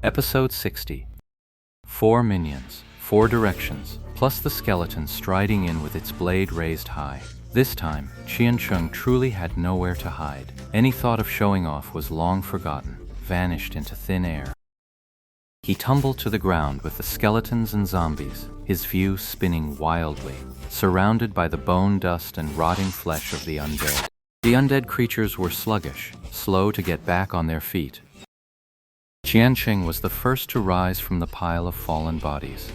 Episode 60. 4 minions, 4 directions, plus the skeleton striding in with its blade raised high. This time, Qiancheng truly had nowhere to hide. Any thought of showing off was long forgotten, vanished into thin air. He tumbled to the ground with the skeletons and zombies, his view spinning wildly, surrounded by the bone dust and rotting flesh of the undead. The undead creatures were sluggish, slow to get back on their feet. Qiancheng was the first to rise from the pile of fallen bodies.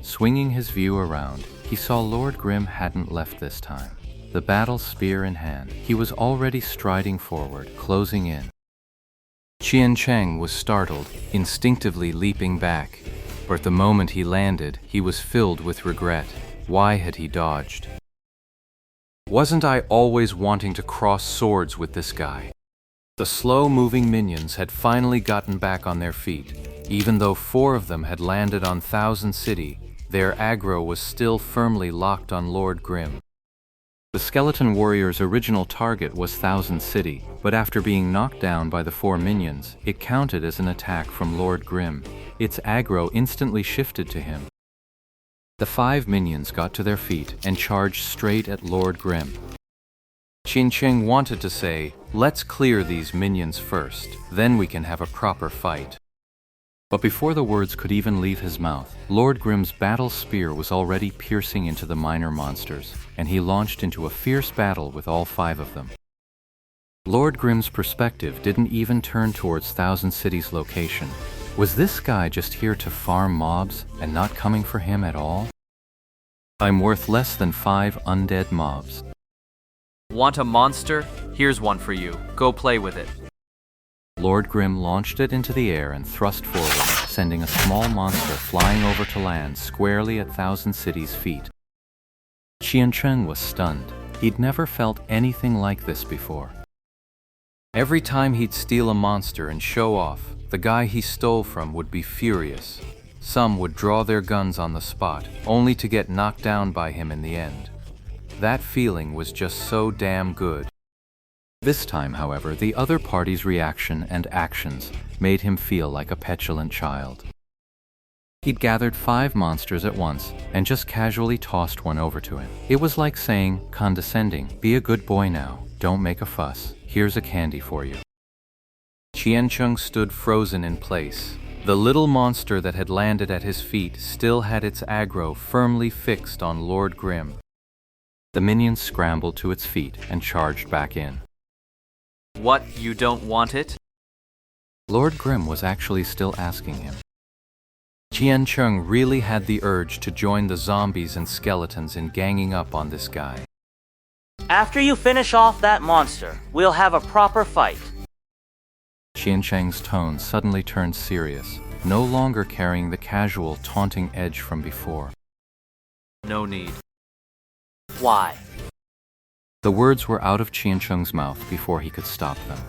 Swinging his view around, he saw Lord Grimm hadn't left this time. The battle spear in hand, he was already striding forward, closing in. Qiancheng was startled, instinctively leaping back. But the moment he landed, he was filled with regret. Why had he dodged? Wasn't I always wanting to cross swords with this guy? The slow-moving minions had finally gotten back on their feet. Even though 4 of them had landed on Thousand City, their aggro was still firmly locked on Lord Grimm. The skeleton warrior's original target was Thousand City, but after being knocked down by the 4 minions, it counted as an attack from Lord Grimm. Its aggro instantly shifted to him. The 5 minions got to their feet and charged straight at Lord Grimm. Qiancheng wanted to say, "Let's clear these minions first, then we can have a proper fight." But before the words could even leave his mouth, Lord Grimm's battle spear was already piercing into the minor monsters, and he launched into a fierce battle with all 5 of them. Lord Grimm's perspective didn't even turn towards Thousand City's location. Was this guy just here to farm mobs and not coming for him at all? I'm worth less than 5 undead mobs. Want a monster? Here's one for you. Go play with it. Lord Grimm launched it into the air and thrust forward, sending a small monster flying over to land squarely at Thousand City's feet. Qiancheng was stunned. He'd never felt anything like this before. Every time he'd steal a monster and show off, the guy he stole from would be furious. Some would draw their guns on the spot, only to get knocked down by him in the end. That feeling was just so damn good. This time, however, the other party's reaction and actions made him feel like a petulant child. He'd gathered 5 monsters at once and just casually tossed one over to him. It was like saying, condescending, "Be a good boy now, don't make a fuss, here's a candy for you." Qiancheng stood frozen in place. The little monster that had landed at his feet still had its aggro firmly fixed on Lord Grimm. The minions scrambled to its feet and charged back in. What, you don't want it? Lord Grimm was actually still asking him. Qiancheng really had the urge to join the zombies and skeletons in ganging up on this guy. After you finish off that monster, we'll have a proper fight. Qiancheng's tone suddenly turned serious, no longer carrying the casual, taunting edge from before. No need. Why? The words were out of Qiancheng's mouth before he could stop them.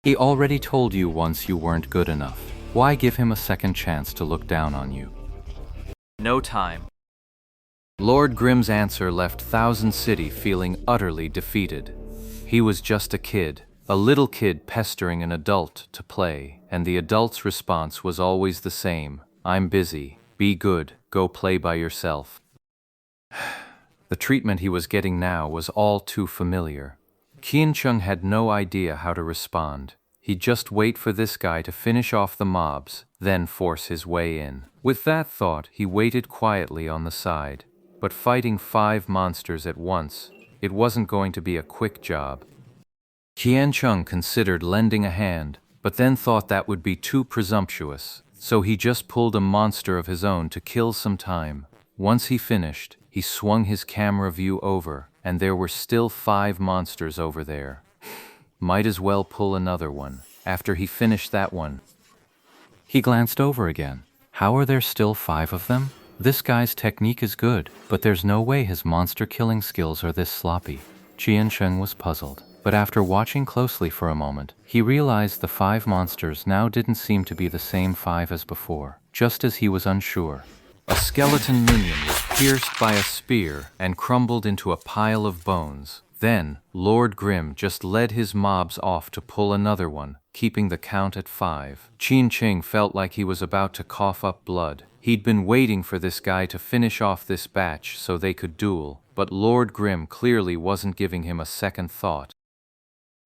He already told you once you weren't good enough. Why give him a second chance to look down on you? No time. Lord Grimm's answer left Thousand City feeling utterly defeated. He was just a kid, a little kid pestering an adult to play, and the adult's response was always the same: "I'm busy, be good, go play by yourself." The treatment he was getting now was all too familiar. Qiancheng had no idea how to respond. He'd just wait for this guy to finish off the mobs, then force his way in. With that thought, he waited quietly on the side. But fighting 5 monsters at once, it wasn't going to be a quick job. Qiancheng considered lending a hand, but then thought that would be too presumptuous, so he just pulled a monster of his own to kill some time. Once he finished, he swung his camera view over, and there were still 5 monsters over there. Might as well pull another one. After he finished that one, he glanced over again. How are there still 5 of them? This guy's technique is good, but there's no way his monster killing skills are this sloppy. Qiancheng was puzzled, but after watching closely for a moment, he realized the 5 monsters now didn't seem to be the same 5 as before, just as he was unsure. A skeleton minion was pierced by a spear and crumbled into a pile of bones, Then, Lord Grim just led his mobs off to pull another one, keeping the count at 5. Qianqing felt like he was about to cough up blood. He'd been waiting for this guy to finish off this batch so they could duel, but Lord Grim clearly wasn't giving him a second thought.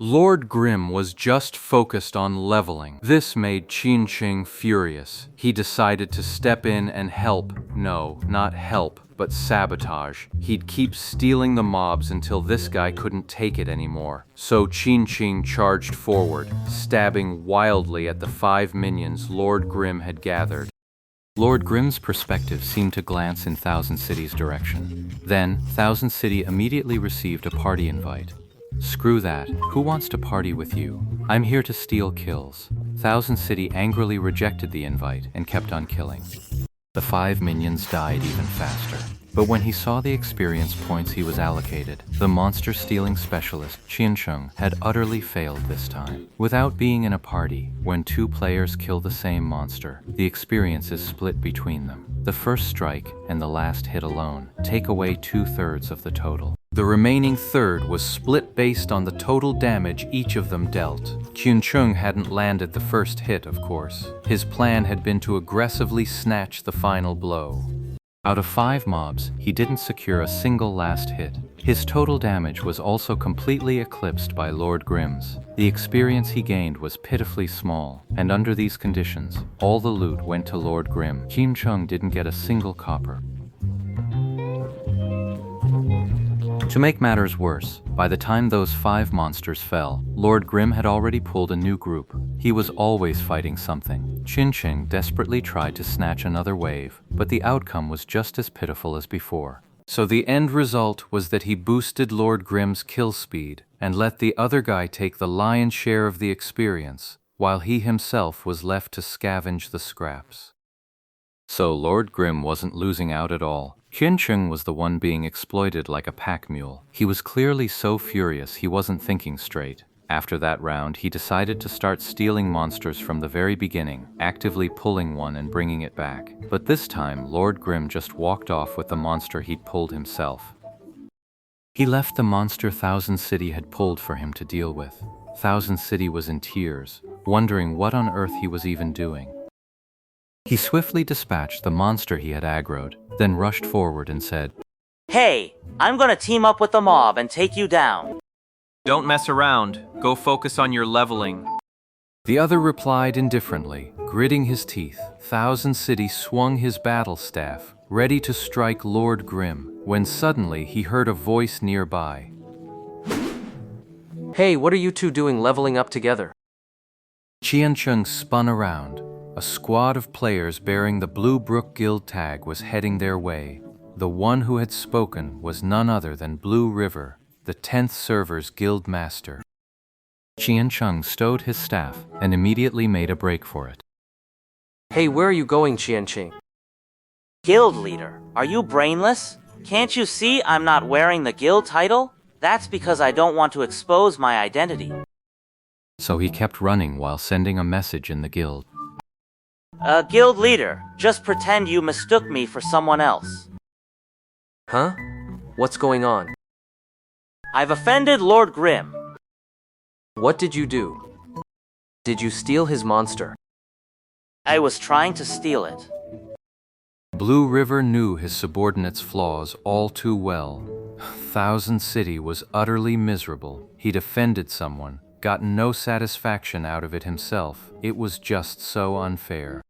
Lord Grim was just focused on leveling. This made Qianqing furious. He decided to step in and help. No, not help, but sabotage. He'd keep stealing the mobs until this guy couldn't take it anymore. So Qianqing charged forward, stabbing wildly at the 5 minions Lord Grim had gathered. Lord Grim's perspective seemed to glance in Thousand City's direction. Then, Thousand City immediately received a party invite. Screw that. Who wants to party with you? I'm here to steal kills. Thousand City angrily rejected the invite and kept on killing. The 5 minions died even faster. But when he saw the experience points he was allocated, the monster-stealing specialist, Qianqing, had utterly failed this time. Without being in a party, when 2 players kill the same monster, the experience is split between them. The first strike and the last hit alone take away 2/3 of the total. The remaining third was split based on the total damage each of them dealt. Qianqing hadn't landed the first hit, of course. His plan had been to aggressively snatch the final blow. Out of 5 mobs, he didn't secure a single last hit. His total damage was also completely eclipsed by Lord Grim's. The experience he gained was pitifully small, and under these conditions, all the loot went to Lord Grim. Qianqing didn't get a single copper. To make matters worse, by the time those 5 monsters fell, Lord Grim had already pulled a new group. He was always fighting something. Qianqing desperately tried to snatch another wave, but the outcome was just as pitiful as before. So the end result was that he boosted Lord Grim's kill speed and let the other guy take the lion's share of the experience, while he himself was left to scavenge the scraps. So Lord Grim wasn't losing out at all. Qianqing was the one being exploited like a pack mule. He was clearly so furious he wasn't thinking straight. After that round, he decided to start stealing monsters from the very beginning, actively pulling one and bringing it back. But this time, Lord Grim just walked off with the monster he'd pulled himself. He left the monster Thousand City had pulled for him to deal with. Thousand City was in tears, wondering what on earth he was even doing. He swiftly dispatched the monster he had aggroed, then rushed forward and said, Hey, I'm gonna team up with the mob and take you down. Don't mess around. Go focus on your leveling. The other replied indifferently, gritting his teeth. Thousand City swung his battle staff, ready to strike Lord Grim, when suddenly he heard a voice nearby. Hey, what are you two doing leveling up together? Qianqing spun around. A squad of players bearing the Blue Brook Guild tag was heading their way. The one who had spoken was none other than Blue River, the 10th server's guild master. Qianqing stowed his staff and immediately made a break for it. Hey, where are you going, Qianqing? Guild leader, are you brainless? Can't you see I'm not wearing the guild title? That's because I don't want to expose my identity. So he kept running while sending a message in the guild. Guild leader, just pretend you mistook me for someone else. Huh? What's going on? I've offended Lord Grim. What did you do? Did you steal his monster? I was trying to steal it. Blue River knew his subordinate's flaws all too well. Thousand City was utterly miserable. He'd offended someone, gotten no satisfaction out of it himself. It was just so unfair.